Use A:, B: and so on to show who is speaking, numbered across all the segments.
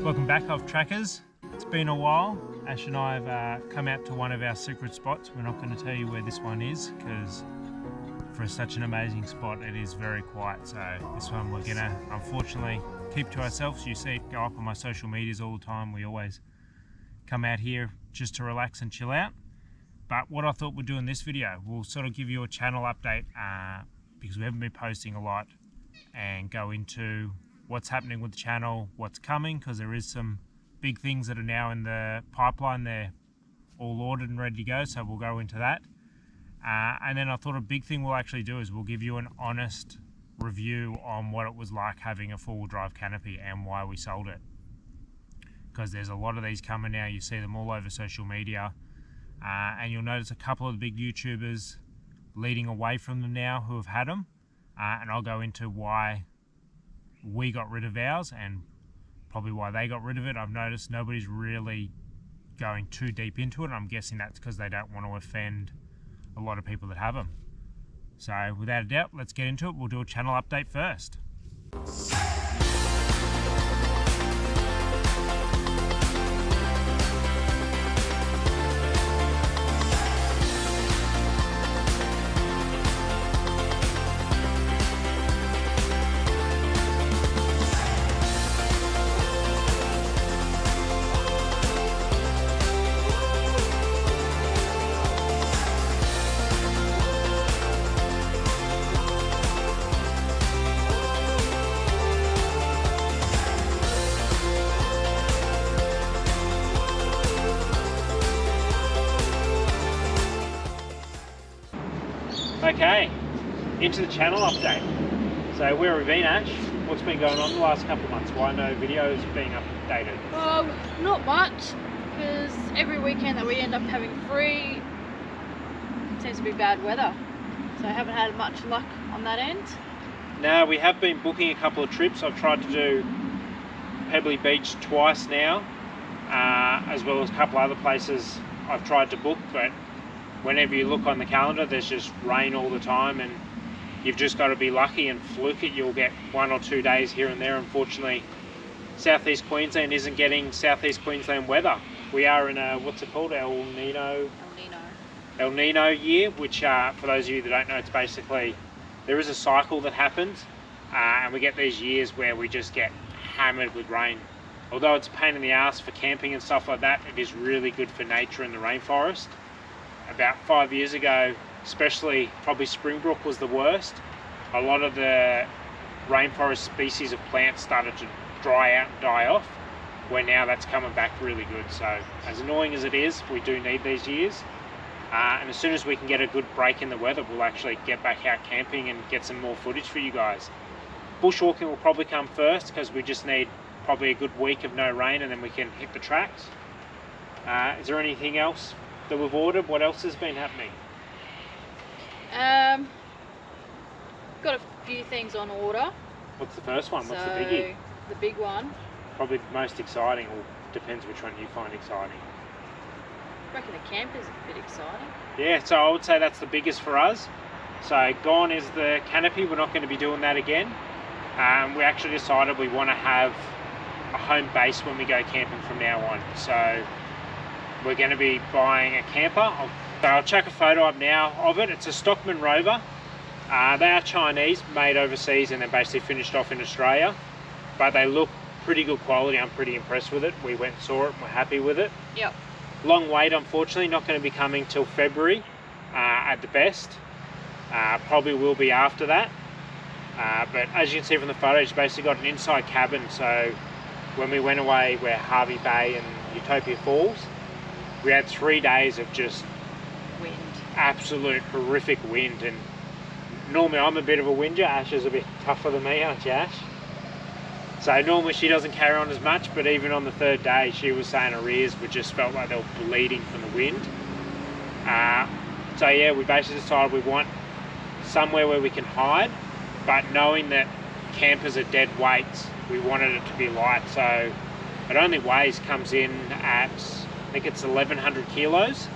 A: Welcome back, off trackers. It's been a while. Ash and I have come out to one of our secret spots. We're not going to tell you where this one is because for such an amazing spot it is very quiet. So this one we're going to unfortunately keep to ourselves. You see it go up on my social medias all the time. We always come out here just to relax and chill out. But what I thought we'd do in this video, we'll sort of give you a channel update because we haven't been posting a lot, and go into what's happening with the channel, what's coming, because there is some big things that are now in the pipeline. They're all ordered and ready to go, so we'll go into that. And then I thought a big thing we'll actually do is we'll give you an honest review on what it was like having a four-wheel drive Canopy and why we sold it. Because there's a lot of these coming now, you see them all over social media, and you'll notice a couple of the big YouTubers leading away from them now who have had them, and I'll go into why we got rid of ours and probably why they got rid of it. I've noticed nobody's really going too deep into it. I'm guessing that's because they don't want to offend a lot of people that have them. So without a doubt, let's get into it. We'll do a channel update first. Okay, into the channel update. So where have we been, Ash? What's been going on the last couple of months? Why no videos being updated?
B: Not much, because every weekend that we end up having free seems to be bad weather. So I haven't had much luck on that end.
A: No, we have been booking a couple of trips. I've tried to do Pebbly Beach twice now, as well as a couple other places I've tried to book, but whenever you look on the calendar there's just rain all the time, and you've just got to be lucky and fluke it. You'll get 1 or 2 days here and there. Unfortunately, southeast Queensland isn't getting southeast Queensland weather. We are in a, what's it called, El Nino year, which for those of you that don't know, it's basically, there is a cycle that happens, and we get these years where we just get hammered with rain. Although it's a pain in the ass for camping and stuff like that, it is really good for nature in the rainforest. About 5 years ago, especially probably Springbrook was the worst. A lot of the rainforest species of plants started to dry out and die off, where now that's coming back really good. So as annoying as it is, we do need these years. And as soon as we can get a good break in the weather, we'll actually get back out camping and get some more footage for you guys. Bushwalking will probably come first because we just need probably a good week of no rain and then we can hit the tracks. Is there anything else that we've ordered? What else has been happening?
B: Got a few things on order.
A: What's the first one? What's the biggie?
B: The big one.
A: Probably the most exciting, or depends which one you find exciting.
B: I reckon the camper's a bit exciting.
A: Yeah, so I would say that's the biggest for us. So gone is the Canopy. We're not going to be doing that again. We actually decided we want to have a home base when we go camping from now on. So we're going to be buying a camper. I'll chuck a photo up now of it. It's a Stockman Rover. They are Chinese, made overseas, and they're basically finished off in Australia. But they look pretty good quality. I'm pretty impressed with it. We went and saw it and we're happy with it.
B: Yep.
A: Long wait, unfortunately. Not going to be coming till February at the best. Probably will be after that. But as you can see from the photo, it's basically got an inside cabin. So when we went away where Harvey Bay and Utopia Falls, we had 3 days of just
B: Wind.
A: absolute horrific wind. And normally I'm a bit of a whinger. Ash is a bit tougher than me, aren't you, Ash? So normally she doesn't carry on as much, but even on the 3rd day she was saying her ears just felt like they were bleeding from the wind. So yeah, we basically decided we want somewhere where we can hide, but knowing that campers are dead weights, we wanted it to be light. So it only comes in at, I think it's 1,100 kilos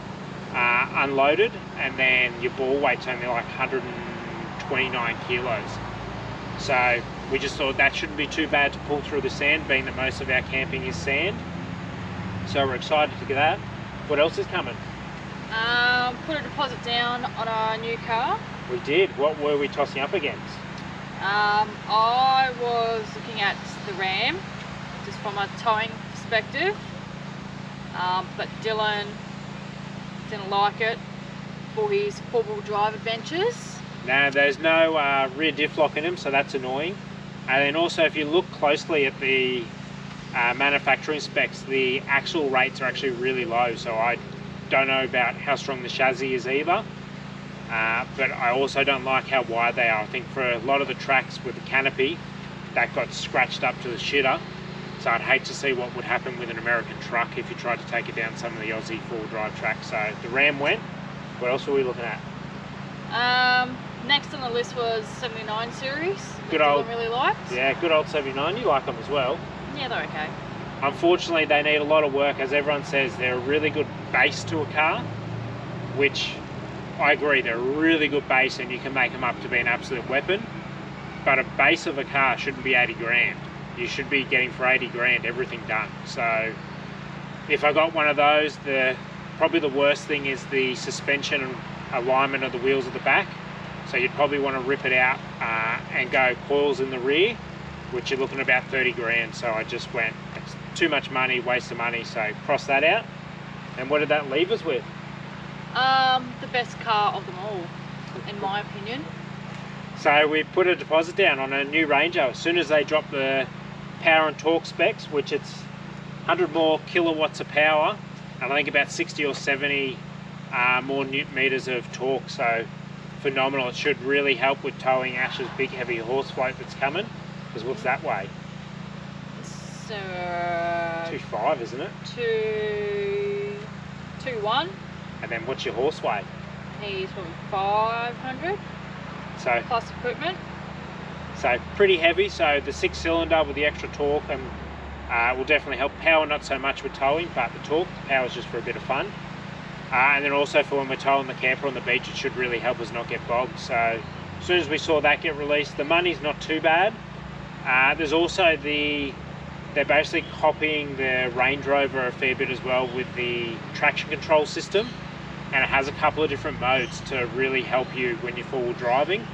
A: unloaded, and then your ball weight's only like 129 kilos. So we just thought that shouldn't be too bad to pull through the sand, being that most of our camping is sand. So we're excited to get that. What else is coming?
B: Put a deposit down on our new car.
A: We did. What were we tossing up against?
B: I was looking at the Ram, just from a towing perspective, but Dylan didn't like it for his 4-wheel drive adventures.
A: No, there's no rear diff lock in them, so that's annoying. And then also, if you look closely at the manufacturing specs, the axle rates are actually really low, so I don't know about how strong the chassis is either. But I also don't like how wide they are. I think for a lot of the tracks with the Canopy, that got scratched up to the shitter. So I'd hate to see what would happen with an American truck if you tried to take it down some of the Aussie 4-wheel drive tracks. So the Ram went. What else were we looking at?
B: Next on the list was 79 series.
A: Good old,
B: Dylan really liked.
A: Yeah, good old 79. You like them as well.
B: Yeah, they're okay.
A: Unfortunately, they need a lot of work. As everyone says, they're a really good base to a car, which I agree, they're a really good base, and you can make them up to be an absolute weapon. But a base of a car shouldn't be 80 grand. You should be getting for 80 grand everything done. So if I got one of those, probably the worst thing is the suspension and alignment of the wheels at the back. So you'd probably want to rip it out and go coils in the rear, which you're looking at about 30 grand. So I just went, it's too much money, waste of money, so cross that out. And what did that leave us with?
B: The best car of them all, in my opinion.
A: So we put a deposit down on a new Ranger. As soon as they drop the power and torque specs, which it's 100 more kilowatts of power, and I think about 60 or 70 more newton meters of torque. So phenomenal. It should really help with towing Ash's big heavy horse float that's coming. Because what's that weigh?
B: So
A: 2.5, isn't it?
B: 2.1.
A: And then what's your horse weight?
B: He's probably 500.
A: So
B: plus equipment.
A: So pretty heavy. So the 6-cylinder with the extra torque and will definitely help. Power not so much with towing, but the torque. The power is just for a bit of fun. And then also for when we're towing the camper on the beach, it should really help us not get bogged. So as soon as we saw that get released, the money's not too bad. There's also they're basically copying the Range Rover a fair bit as well with the traction control system, and it has a couple of different modes to really help you when you're 4-wheel driving,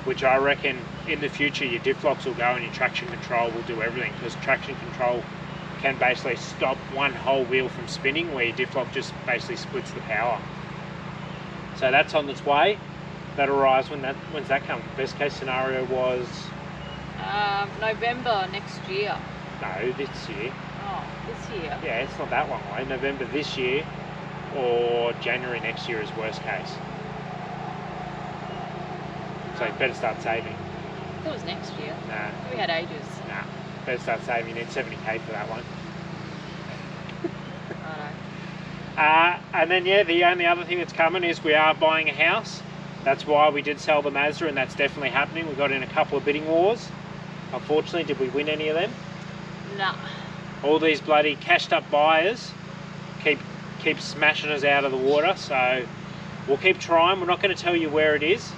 A: which I reckon in the future your diff locks will go and your traction control will do everything, because traction control can basically stop one whole wheel from spinning, where your diff lock just basically splits the power. So that's on its way. That'll rise when's that come? Best case scenario was
B: November next year.
A: No, this year.
B: Oh, this year.
A: Yeah, it's not that long away. November this year or January next year is worst case. So you better start saving.
B: I thought it was next year.
A: Nah.
B: We had ages.
A: Nah. Better start saving. You need 70k for that one. And then yeah, the only other thing that's coming is we are buying a house. That's why we did sell the Mazda, and that's definitely happening. We got in a couple of bidding wars. Unfortunately, did we win any of them?
B: Nah.
A: All these bloody cashed up buyers keep smashing us out of the water, so we'll keep trying. We're not going to tell you where it is,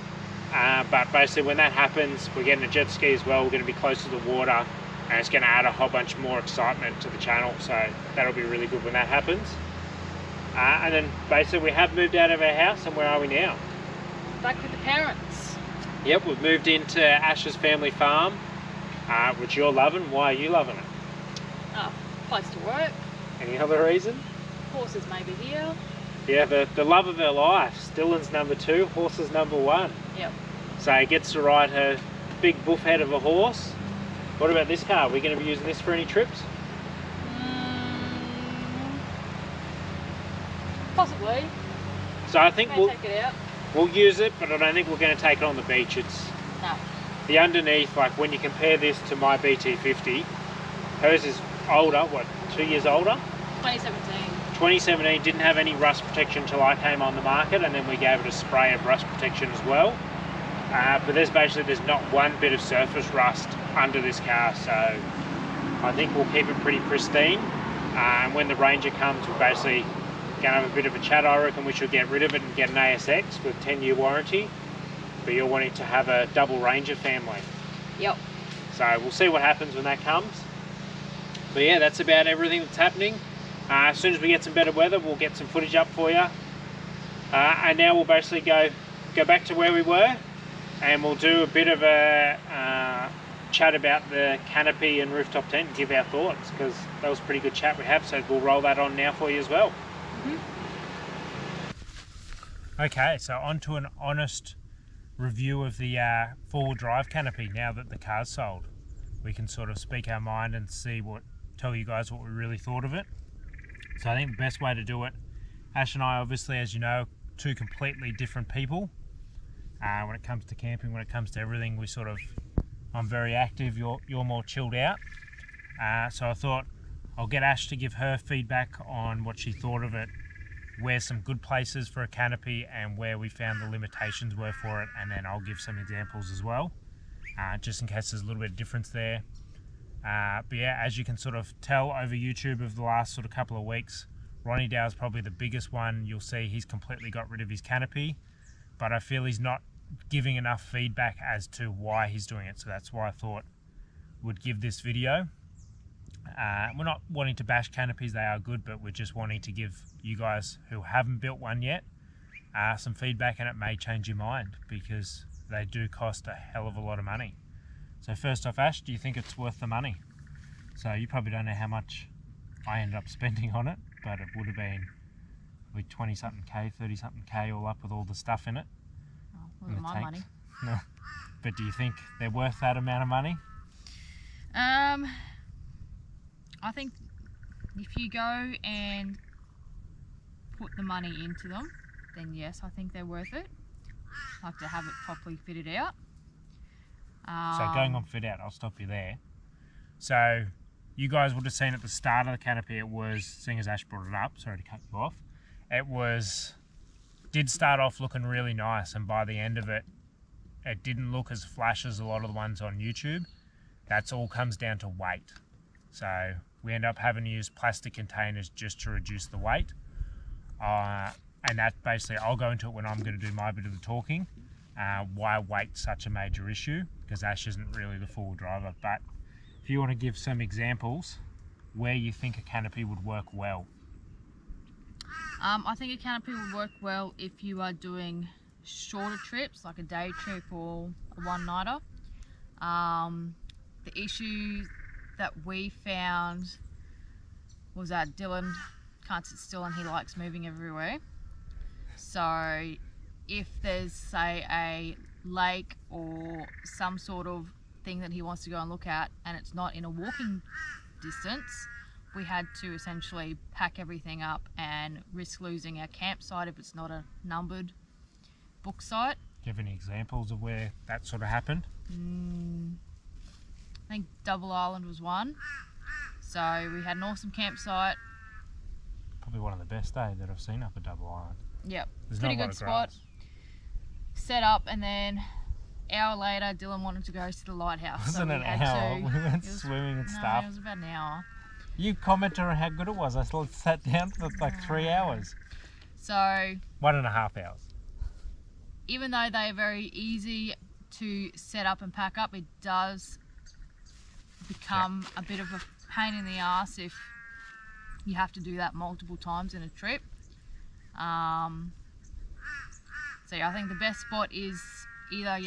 A: but basically when that happens, we're getting a jet ski as well. We're going to be close to the water, and it's going to add a whole bunch more excitement to the channel, so that'll be really good when that happens. And then basically we have moved out of our house, and where are we now?
B: Back with the parents.
A: Yep, we've moved into Ash's family farm, which you're loving. Why are you loving it?
B: Oh, place to work.
A: Any other reason?
B: Horses maybe here.
A: Yeah, the love of her life. Dylan's number 2, horses number 1.
B: Yep.
A: So he gets to ride her big buff head of a horse. What about this car? Are we going to be using this for any trips?
B: Possibly.
A: So I think
B: May take it out.
A: we'll use it, but I don't think we're going to take it on the beach. It's
B: No.
A: the underneath, like when you compare this to my BT50, hers is older, what, 2 years older?
B: 2017.
A: 2017, didn't have any rust protection until I came on the market, and then we gave it a spray of rust protection as well. But there's not one bit of surface rust under this car, so I think we'll keep it pretty pristine. And when the Ranger comes, we're basically going to have a bit of a chat. I reckon we should get rid of it and get an ASX with 10-year warranty. But you're wanting to have a double Ranger family.
B: Yep.
A: So we'll see what happens when that comes. But yeah, that's about everything that's happening. As soon as we get some better weather, we'll get some footage up for you. And now we'll basically go back to where we were, and we'll do a bit of a chat about the canopy and rooftop tent and give our thoughts, because that was a pretty good chat we have, so we'll roll that on now for you as well. Okay, so on to an honest review of the four-wheel drive canopy now that the car's sold. We can sort of speak our mind and tell you guys what we really thought of it. So I think the best way to do it, Ash and I, obviously, as you know, two completely different people. When it comes to camping, when it comes to everything, I'm very active, you're more chilled out. So I thought I'll get Ash to give her feedback on what she thought of it, where some good places for a canopy and where we found the limitations were for it, and then I'll give some examples as well, just in case there's a little bit of difference there. But yeah, as you can sort of tell over YouTube of the last sort of couple of weeks, Ronnie Dow's probably the biggest one. You'll see he's completely got rid of his canopy, but I feel he's not giving enough feedback as to why he's doing it. So that's why I thought would give this video. We're not wanting to bash canopies, they are good, but we're just wanting to give you guys who haven't built one yet some feedback, and it may change your mind because they do cost a hell of a lot of money. So first off, Ash, do you think it's worth the money? So you probably don't know how much I ended up spending on it, but it would have been like 20-something K, 30-something K all up with all the stuff in it.
B: Oh, wasn't my money.
A: No. But do you think they're worth that amount of money?
B: I think if you go and put the money into them, then yes, I think they're worth it. Like to have it properly fitted out.
A: So going on fit out, I'll stop you there. So you guys would have seen at the start of the canopy, it was, seeing as Ash brought it up, sorry to cut you off, did start off looking really nice, and by the end of it, it didn't look as flash as a lot of the ones on YouTube. That's all comes down to weight. So we end up having to use plastic containers just to reduce the weight. And that basically, I'll go into it when I'm going to do my bit of the talking. Why weight's such a major issue, because Ash isn't really the four-wheel driver. But if you want to give some examples where you think a canopy would work well.
B: I think a canopy would work well if you are doing shorter trips, like a day trip or a one-nighter. The issue that we found was that Dylan can't sit still and he likes moving everywhere. So if there's, say, a lake or some sort of thing that he wants to go and look at and it's not in a walking distance, we had to essentially pack everything up and risk losing our campsite if it's not a numbered book site.
A: Do you have any examples of where that sort of happened?
B: I think Double Island was one. So we had an awesome campsite.
A: Probably one of the best that I've seen up at Double Island.
B: Yep,
A: There's
B: pretty
A: not a lot
B: good
A: of
B: spot.
A: grass.
B: Set up, and then an hour later, Dylan wanted to go to the lighthouse.
A: Wasn't
B: so
A: an hour? We went swimming and stuff.
B: No, it was about an hour.
A: You commented on how good it was. I still sat down for like 3 hours.
B: So
A: 1.5 hours.
B: even though they are very easy to set up and pack up, it does become a bit of a pain in the ass if you have to do that multiple times in a trip. So yeah, I think the best spot is either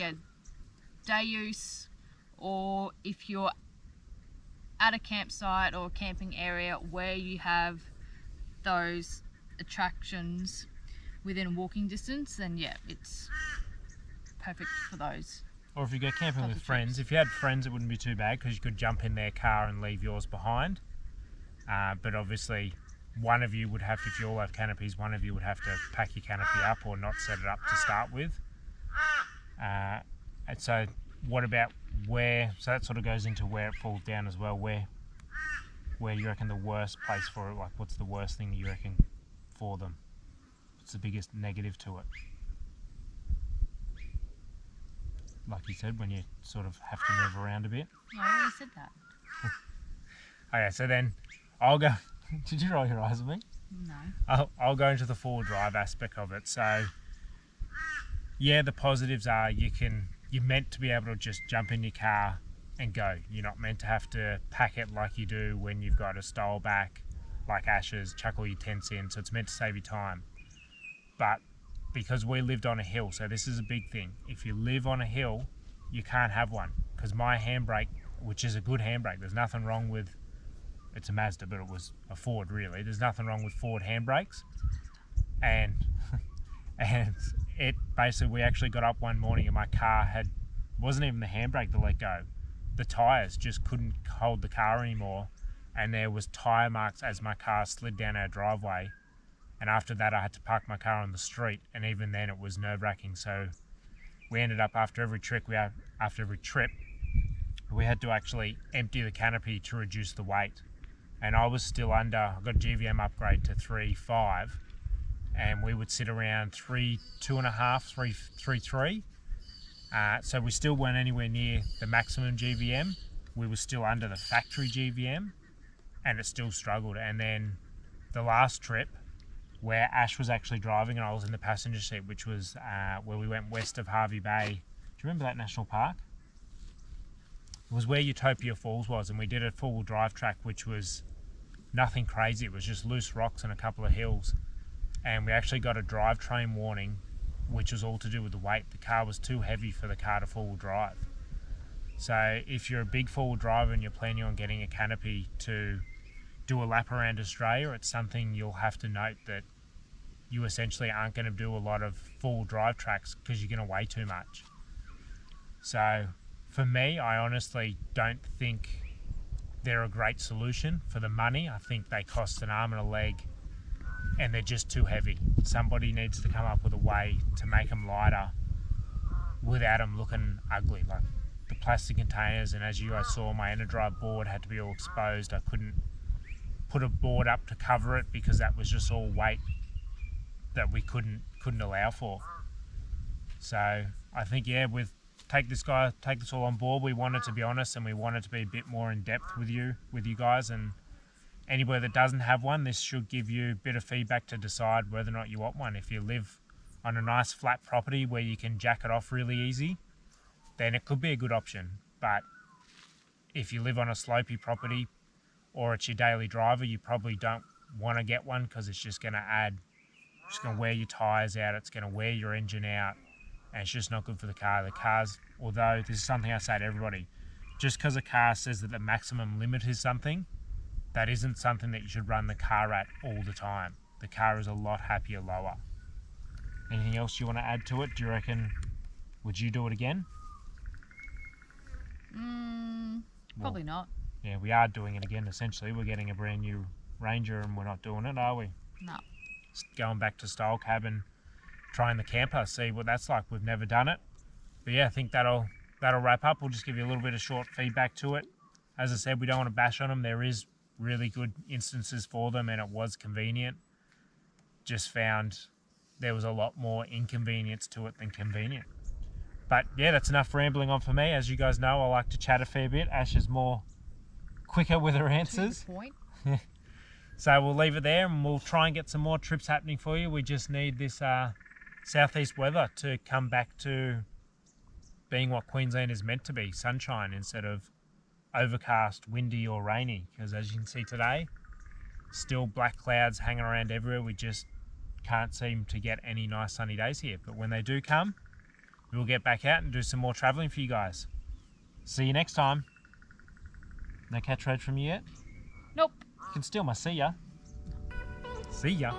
B: day use, or if you're at a campsite or a camping area where you have those attractions within walking distance, then yeah, it's perfect for those.
A: Or if you go camping with friends, if you had friends, it wouldn't be too bad because you could jump in their car and leave yours behind. But obviously, one of you would have, if you all have canopies, one of you would have to pack your canopy up or not set it up to start with. And so what about where, so that sort of goes into where it falls down as well, where you reckon the worst place for it, like what's the worst thing you reckon for them? What's the biggest negative to it? Like you said, when you sort of have to move around a bit.
B: I already said that.
A: Okay, so then I'll go. Did you roll your eyes at me?
B: No.
A: I'll go into the four-wheel drive aspect of it. So, yeah, the positives are you're meant to be able to just jump in your car and go. You're not meant to have to pack it like you do when you've got a stole back, like Ash's, chuck all your tents in. So it's meant to save you time. But because we lived on a hill, so this is a big thing. If you live on a hill, you can't have one, because my handbrake, which is a good handbrake, there's nothing wrong with, it's a Mazda, but it was a Ford really. There's nothing wrong with Ford handbrakes. And it basically, we actually got up one morning and my car wasn't even the handbrake to let go. The tyres just couldn't hold the car anymore. And there was tyre marks as my car slid down our driveway. And after that, I had to park my car on the street. And even then it was nerve wracking. So we ended up after every trip, we had to actually empty the canopy to reduce the weight. And I was still under, I got a GVM upgrade to 3.5, and we would sit around 3.2.5, 3.3. So we still weren't anywhere near the maximum GVM. We were still under the factory GVM, and it still struggled. And then the last trip, where Ash was actually driving and I was in the passenger seat, which was where we went west of Harvey Bay. Do you remember that national park? It was where Utopia Falls was, and we did a four-wheel drive track, which was nothing crazy. It was just loose rocks and a couple of hills. And we actually got a drivetrain warning, which was all to do with the weight. The car was too heavy for the car to four-wheel drive. So if you're a big four-wheel driver and you're planning on getting a canopy to do a lap around Australia, it's something you'll have to note, that you essentially aren't going to do a lot of four-wheel drive tracks because you're going to weigh too much. So for me, I honestly don't think they're a great solution for the money. I think they cost an arm and a leg and they're just too heavy. Somebody needs to come up with a way to make them lighter without them looking ugly. Like the plastic containers, and as you guys saw, my Enerdrive board had to be all exposed. I couldn't put a board up to cover it because that was just all weight that we couldn't allow for. So I think, yeah, take this all on board. We wanted to be honest, and we wanted to be a bit more in depth with you guys, and anybody that doesn't have one, this should give you a bit of feedback to decide whether or not you want one. If you live on a nice flat property where you can jack it off really easy, then it could be a good option. But if you live on a slopey property or it's your daily driver, you probably don't want to get one, because it's just going to wear your tyres out, it's going to wear your engine out, and it's just not good for the car. The cars, although this is something I say to everybody, just because a car says that the maximum limit is something, that isn't something that you should run the car at all the time. The car is a lot happier lower. Anything else you want to add to it? Do you reckon, would you do it again?
B: Probably not.
A: Yeah, we are doing it again essentially. We're getting a brand new Ranger and we're not doing it, are we?
B: No.
A: Just going back to style cabin, trying the camper, see what that's like. We've never done it. But yeah, I think that'll wrap up. We'll just give you a little bit of short feedback to it. As I said, we don't want to bash on them. There is really good instances for them and it was convenient. Just found there was a lot more inconvenience to it than convenient. But yeah, that's enough rambling on for me. As you guys know, I like to chat a fair bit. Ash is more quicker with her answers.
B: To the point.
A: So we'll leave it there and we'll try and get some more trips happening for you. We just need this southeast weather to come back to being what Queensland is meant to be, sunshine instead of overcast, windy or rainy. Because as you can see today, still black clouds hanging around everywhere. We just can't seem to get any nice sunny days here. But when they do come, we'll get back out and do some more travelling for you guys. See you next time. No catchphrase from you yet?
B: Nope.
A: You can steal my see ya. See ya.